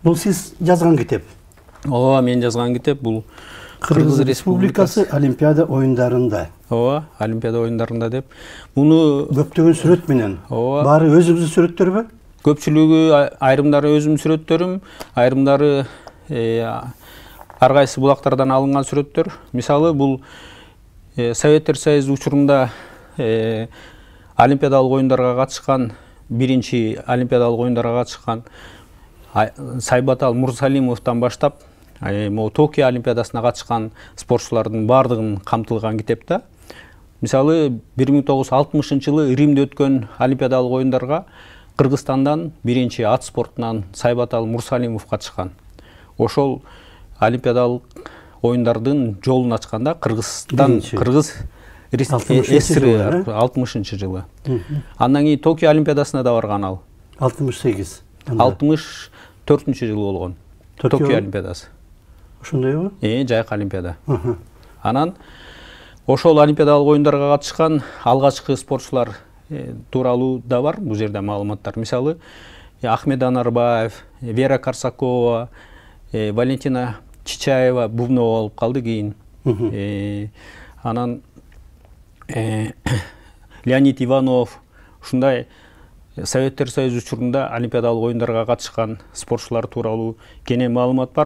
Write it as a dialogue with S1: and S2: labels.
S1: Бул сиз жазган китеп.
S2: Ооба, мен жазган китеп бул
S1: Кыргыз Республикасы Олимпиада оюндарында.
S2: Ооба, Олимпиада оюндарында деп. Муну
S1: Көптөгөн сүрөт менен.
S2: Ооба.
S1: Баары өзүңүздүн сүрөттөрбү?
S2: Көпчүлүгү айрымдары өзүмдүн сүрөттөрүм, айрымдары ар кайсы булактардан алынган сүрөттөр. Мисалы бул Советтер Союзу учурунда Олимпиадалык оюндарга катышкан, биринчи Олимпиадалык оюндарга катышкан Сайбатал Мурсалимовдон баштап, Токио Олимпиадасына катышкан спортчулардын бардыгын камтылган китеп да. Мисалы 1960-жылы Римде өткөн Олимпиадалык оюндарга Кыргызстандан биринчи ат спортунан Сайбатал Мурсалимов катышкан. Ошол Олимпиадалык оюндардын жолун ачканда Кыргызстан, Кыргыз ССР 60-жылы. Андан кийин Токио Олимпиадасына да барган ал.
S1: 68.
S2: 64-жылы болгон. Токио Олимпиадасы.
S1: Ошондойбу?
S2: Жайкы Олимпиада. Анан ошол Олимпиадалык оюндарга катышкан алгачкы спортчулар тууралуу да бар бул жерде маалыматтар. Мисалы, Ахмед Анарбаев, Вера Карсакова, Валентина Чичаева бубнова болуп калды кийин. Анан Леонид Иванов, ушундай Советтер Союзу учурунда Олимпиадалык оюндарга катышкан спортчулар тууралуу кене маалымат бар.